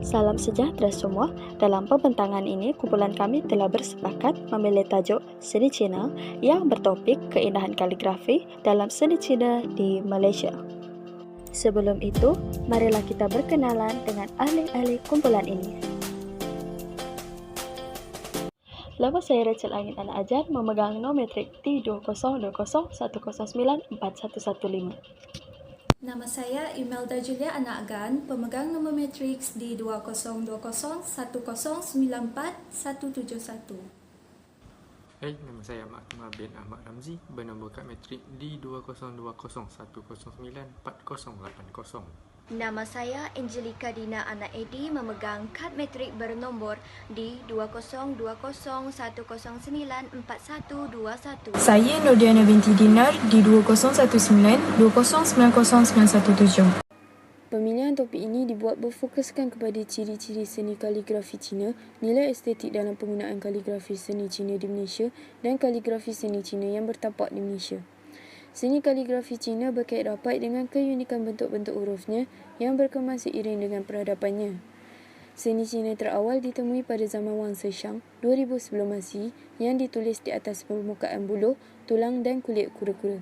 Salam sejahtera semua. Dalam pembentangan ini, kumpulan kami telah bersepakat memilih tajuk Seni Cina yang bertopik keindahan kaligrafi dalam seni Cina di Malaysia. Sebelum itu, marilah kita berkenalan dengan ahli-ahli kumpulan ini. Nama saya Rachel Angin Anak Ajar, memegang nometrik D202010941115. Nama saya Imelda Julia Anak Agan, pemegang nombor matriks D202010941171. Hai, nama saya Ahmad Akmal bin Ahmad Ramzi, bernombor kad matrik D202010940880. Nama saya Angelica Dina Anak Edi, memegang kad matrik bernombor D2010114121. Saya Nordiana binti Dinar di 2019-2090-917. Pemilihan topik ini dibuat berfokuskan kepada ciri-ciri seni kaligrafi Cina, nilai estetik dalam penggunaan kaligrafi seni Cina di Malaysia dan kaligrafi seni Cina yang bertapak di Malaysia. Seni kaligrafi Cina berkait rapat dengan keunikan bentuk-bentuk hurufnya yang berkembang seiring dengan peradabannya. Seni Cina terawal ditemui pada zaman Wang Sheshang 2000 sebelum Masihi yang ditulis di atas permukaan buluh, tulang dan kulit kura-kura.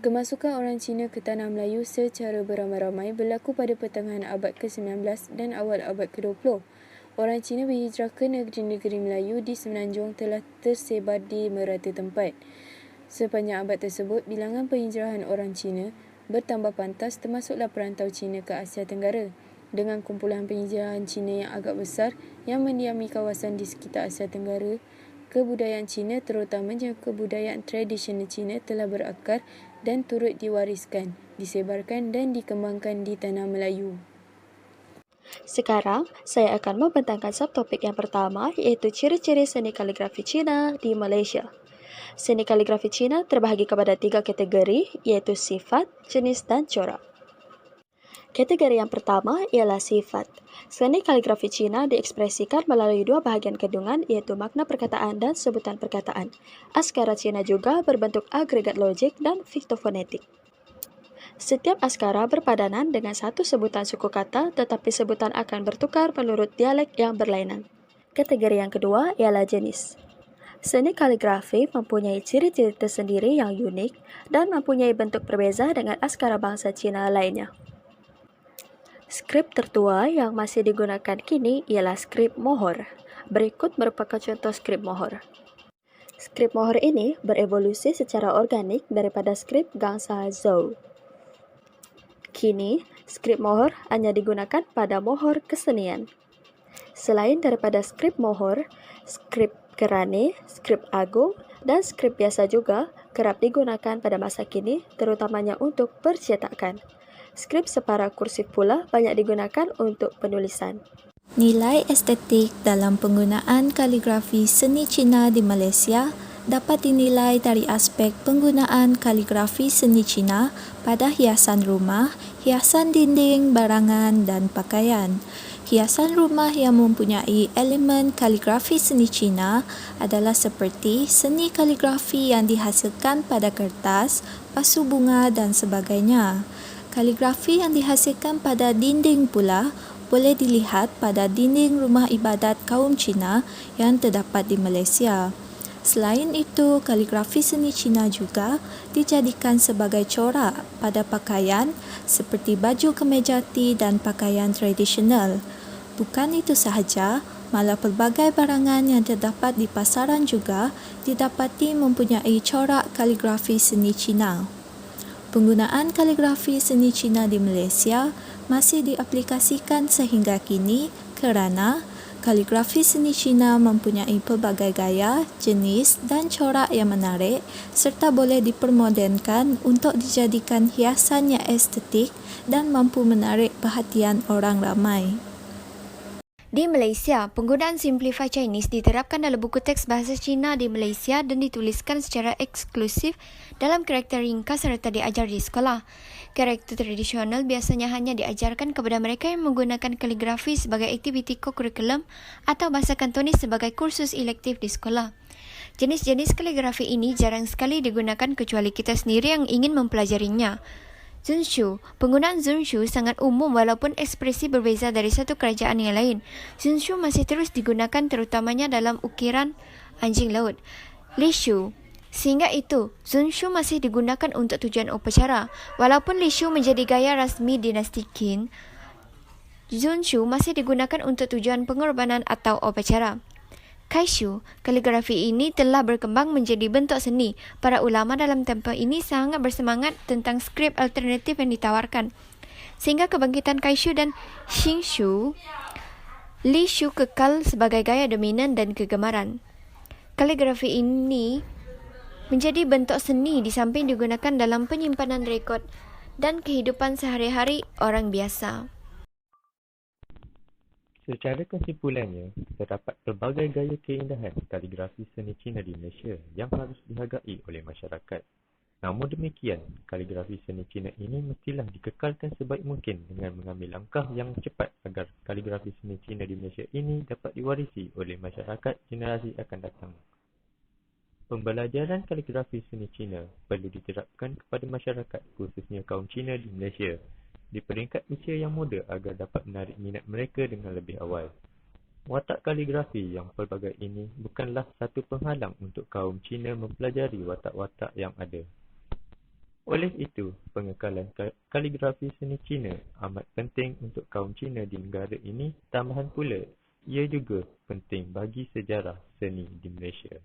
Kemasukan orang Cina ke tanah Melayu secara beramai-ramai berlaku pada pertengahan abad ke-19 dan awal abad ke-20. Orang Cina berhijrah ke negeri-negeri Melayu di Semenanjung telah tersebar di merata tempat. Sepanjang abad tersebut, bilangan penghijrahan orang Cina bertambah pantas, termasuklah perantau Cina ke Asia Tenggara. Dengan kumpulan penghijrahan Cina yang agak besar yang mendiami kawasan di sekitar Asia Tenggara, kebudayaan Cina, terutamanya kebudayaan tradisional Cina, telah berakar dan turut diwariskan, disebarkan dan dikembangkan di tanah Melayu. Sekarang, saya akan membentangkan subtopik yang pertama, iaitu ciri-ciri seni kaligrafi Cina di Malaysia. Seni kaligrafi Cina terbahagi kepada 3 kategori, iaitu sifat, jenis dan corak. Kategori yang pertama ialah sifat. Seni kaligrafi Cina diekspresikan melalui 2 bahagian kandungan, iaitu makna perkataan dan sebutan perkataan. Askara Cina juga berbentuk agregat logik dan fiktofonetik. Setiap askara berpadanan dengan satu sebutan suku kata, tetapi sebutan akan bertukar menurut dialek yang berlainan. Kategori yang kedua ialah jenis. Seni kaligrafi mempunyai ciri-ciri tersendiri yang unik dan mempunyai bentuk berbeza dengan askara bangsa Cina lainnya. Skrip tertua yang masih digunakan kini ialah skrip mohor. Berikut merupakan contoh skrip mohor. Skrip mohor ini berevolusi secara organik daripada skrip gangsa Zhou. Kini, skrip mohor hanya digunakan pada mohor kesenian. Selain daripada skrip mohor, skrip kerane, skrip agung, dan skrip biasa juga kerap digunakan pada masa kini, terutamanya untuk percetakan. Skrip separa kursif pula banyak digunakan untuk penulisan. Nilai estetik dalam penggunaan kaligrafi seni Cina di Malaysia dapat dinilai dari aspek penggunaan kaligrafi seni Cina pada hiasan rumah, hiasan dinding, barangan dan pakaian. Hiasan rumah yang mempunyai elemen kaligrafi seni Cina adalah seperti seni kaligrafi yang dihasilkan pada kertas, pasu bunga dan sebagainya. Kaligrafi yang dihasilkan pada dinding pula boleh dilihat pada dinding rumah ibadat kaum Cina yang terdapat di Malaysia. Selain itu, kaligrafi seni Cina juga dijadikan sebagai corak pada pakaian seperti baju kemejati dan pakaian tradisional. Bukan itu sahaja, malah pelbagai barangan yang terdapat di pasaran juga didapati mempunyai corak kaligrafi seni Cina. Penggunaan kaligrafi seni Cina di Malaysia masih diaplikasikan sehingga kini kerana kaligrafi seni Cina mempunyai pelbagai gaya, jenis dan corak yang menarik serta boleh dipermodenkan untuk dijadikan hiasan yang estetik dan mampu menarik perhatian orang ramai. Di Malaysia, penggunaan Simplified Chinese diterapkan dalam buku teks bahasa Cina di Malaysia dan dituliskan secara eksklusif dalam karakter ringkas serta diajar di sekolah. Karakter tradisional biasanya hanya diajarkan kepada mereka yang menggunakan kaligrafi sebagai aktiviti kokurikulum atau bahasa Kantonis sebagai kursus elektif di sekolah. Jenis-jenis kaligrafi ini jarang sekali digunakan kecuali kita sendiri yang ingin mempelajarinya. Zunshu. Penggunaan Zunshu sangat umum walaupun ekspresi berbeza dari satu kerajaan yang lain. Zunshu masih terus digunakan terutamanya dalam ukiran anjing laut. Lishu. Sehingga itu, Zunshu masih digunakan untuk tujuan upacara. Walaupun Lishu menjadi gaya rasmi dinasti Qin, Zunshu masih digunakan untuk tujuan pengorbanan atau upacara. Kaishu, kaligrafi ini telah berkembang menjadi bentuk seni. Para ulama dalam tempoh ini sangat bersemangat tentang skrip alternatif yang ditawarkan. Sehingga kebangkitan Kaishu dan Xingshu, Lishu kekal sebagai gaya dominan dan kegemaran. Kaligrafi ini menjadi bentuk seni di samping digunakan dalam penyimpanan rekod dan kehidupan sehari-hari orang biasa. Secara kesimpulannya, terdapat pelbagai gaya keindahan kaligrafi seni Cina di Malaysia yang harus dihargai oleh masyarakat. Namun demikian, kaligrafi seni Cina ini mestilah dikekalkan sebaik mungkin dengan mengambil langkah yang cepat agar kaligrafi seni Cina di Malaysia ini dapat diwarisi oleh masyarakat generasi akan datang. Pembelajaran kaligrafi seni Cina perlu diterapkan kepada masyarakat, khususnya kaum Cina di Malaysia, di peringkat usia yang muda agar dapat menarik minat mereka dengan lebih awal. Watak kaligrafi yang pelbagai ini bukanlah satu penghalang untuk kaum Cina mempelajari watak-watak yang ada. Oleh itu, pengekalan kaligrafi seni Cina amat penting untuk kaum Cina di negara ini. Tambahan pula, ia juga penting bagi sejarah seni di Malaysia.